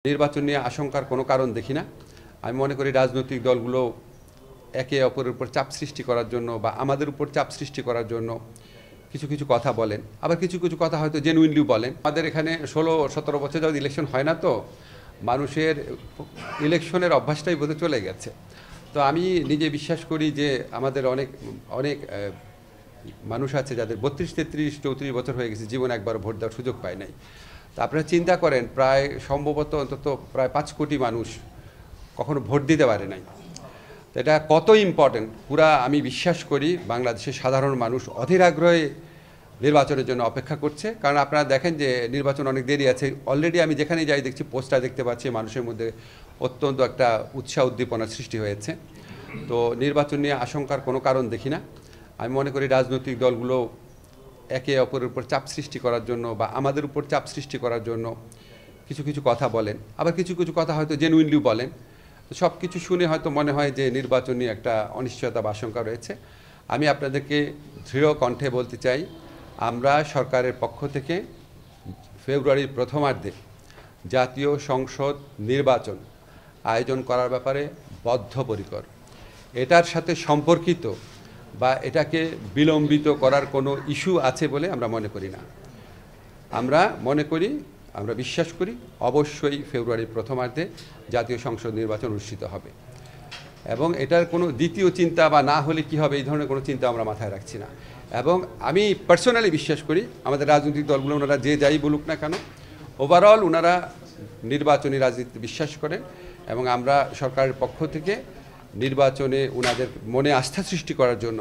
নির্বাচন নিয়ে আশঙ্কার কোনো কারণ দেখি না। আমি মনে করি রাজনৈতিক দলগুলো একে অপরের উপর চাপ সৃষ্টি করার জন্য বা আমাদের উপর চাপ সৃষ্টি করার জন্য কিছু কিছু কথা বলেন, আবার কিছু কিছু কথা হয়তো জেনুইনলি বলেন। আমাদের এখানে 16-17 বছর যাওয়া ইলেকশন হয় না, তো মানুষের ইলেকশনের অভ্যাসটাই বোধহয় চলে গেছে। তো আমি নিজে বিশ্বাস করি যে আমাদের অনেক অনেক মানুষ আছে যাদের 32, 33, 34 বছর হয়ে গেছে, জীবনে একবার ভোট দেওয়ার সুযোগ পায় নাই। তা আপনারা চিন্তা করেন, প্রায় সম্ভবত অন্তত প্রায় 5 কোটি মানুষ কখনো ভোট দিতে পারে নাই। তো এটা কত ইম্পর্টেন্ট আমি বিশ্বাস করি বাংলাদেশের সাধারণ মানুষ অধীর আগ্রহে নির্বাচনের জন্য অপেক্ষা করছে। কারণ আপনারা দেখেন যে নির্বাচন অনেক দেরি আছে। অলরেডি আমি যেখানে যাই দেখছি, পোস্টার দেখতে পাচ্ছি, মানুষের মধ্যে অত্যন্ত একটা উৎসাহ উদ্দীপনার সৃষ্টি হয়েছে। তো নির্বাচন নিয়ে আশঙ্কার কোনো কারণ দেখি না। আমি মনে করি রাজনৈতিক দলগুলো একে অপরের উপর চাপ সৃষ্টি করার জন্য বা আমাদের উপর চাপ সৃষ্টি করার জন্য কিছু কিছু কথা বলেন, আবার কিছু কিছু কথা হয়তো জেনুইনলি বলেন। সব কিছু শুনে হয়তো মনে হয় যে নির্বাচন নিয়ে একটা অনিশ্চয়তা বা আশঙ্কা রয়েছে। আমি আপনাদেরকে দৃঢ় কণ্ঠে বলতে চাই, আমরা সরকারের পক্ষ থেকে ফেব্রুয়ারির প্রথমার্ধে জাতীয় সংসদ নির্বাচন আয়োজন করার ব্যাপারে বদ্ধপরিকর। এটার সাথে সম্পর্কিত বা এটাকে বিলম্বিত করার কোনো ইস্যু আছে বলে আমরা মনে করি না। আমরা বিশ্বাস করি অবশ্যই ফেব্রুয়ারির প্রথমার্ধে জাতীয় সংসদ নির্বাচন অনুষ্ঠিত হবে, এবং এটার কোনো দ্বিতীয় চিন্তা বা না হলে কি হবে এই ধরনের কোনো চিন্তা আমরা মাথায় রাখছি না। এবং আমি পার্সোনালি বিশ্বাস করি আমাদের রাজনৈতিক দলগুলো, ওনারা যে যাই বলুক না কেন, ওভারঅল ওনারা নির্বাচনী রাজনীতিতে বিশ্বাস করেন, এবং আমরা সরকারের পক্ষ থেকে নির্বাচনে ওনাদের মনে আস্থা সৃষ্টি করার জন্য,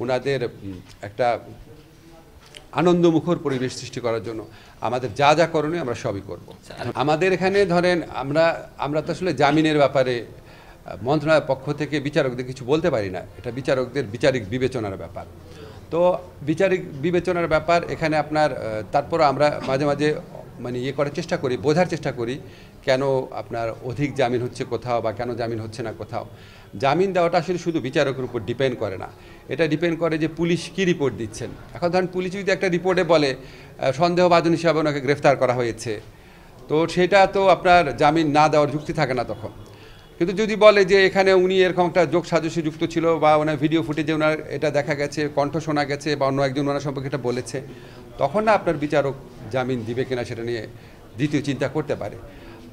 ওনাদের একটা আনন্দমুখর পরিবেশ সৃষ্টি করার জন্য আমাদের যা যা করণীয় আমরা সবই করব। আমাদের এখানে ধরেন আমরা তো আসলে জামিনের ব্যাপারে মন্ত্রণালয়ের পক্ষ থেকে বিচারকদের কিছু বলতে পারি না। এটা বিচারকদের বিচারিক বিবেচনার ব্যাপার। তো বিচারিক বিবেচনার ব্যাপার এখানে আপনার, তারপরও আমরা মাঝে মাঝে করার চেষ্টা করি, বোঝার চেষ্টা করি কেন আপনার অধিক জামিন হচ্ছে কোথাও বা কেন জামিন হচ্ছে না কোথাও। জামিন দেওয়াটা আসলে শুধু বিচারকের উপর ডিপেন্ড করে না, এটা ডিপেন্ড করে যে পুলিশ কী রিপোর্ট দিচ্ছেন। এখন ধরেন পুলিশ যদি একটা রিপোর্টে বলে সন্দেহভাজন হিসাবে ওনাকে গ্রেফতার করা হয়েছে, তো সেটা তো আপনার জামিন না দেওয়ার যুক্তি থাকে না তখন। কিন্তু যদি বলে যে এখানে উনি এরকম একটা যোগ সাজসে যুক্ত ছিল, বা ওনার ভিডিও ফুটেজে ওনার এটা দেখা গেছে, কণ্ঠ শোনা গেছে, বা অন্য একজন ওনার সম্পর্কে এটা বলেছে, তখন না আপনার বিচারক জামিন দিবে কিনা সেটা নিয়ে দ্বিতীয় চিন্তা করতে পারে।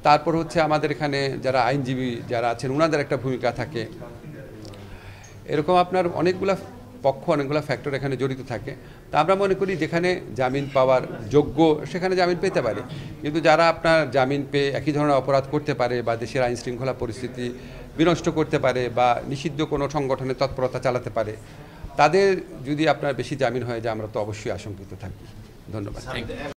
তারপর হচ্ছে আমাদের এখানে যারা আইনজীবী যারা আছেন, ওনাদের একটা ভূমিকা থাকে। এরকম আপনার অনেকগুলো পক্ষ, অনেকগুলো ফ্যাক্টর এখানে জড়িত থাকে। তা আমরা মনে করি যেখানে জামিন পাওয়ার যোগ্য সেখানে জামিন পেতে পারে, কিন্তু যারা আপনার জামিন পেয়ে একই ধরনের অপরাধ করতে পারে বা দেশের আইন শৃঙ্খলা পরিস্থিতি বিনষ্ট করতে পারে বা নিষিদ্ধ কোনো সংগঠনের তৎপরতা চালাতে পারে, তাদের যদি আপনার বেশি জামিন হয়ে যায়, আমরা তো অবশ্যই আশঙ্কিত থাকি। ধন্যবাদ।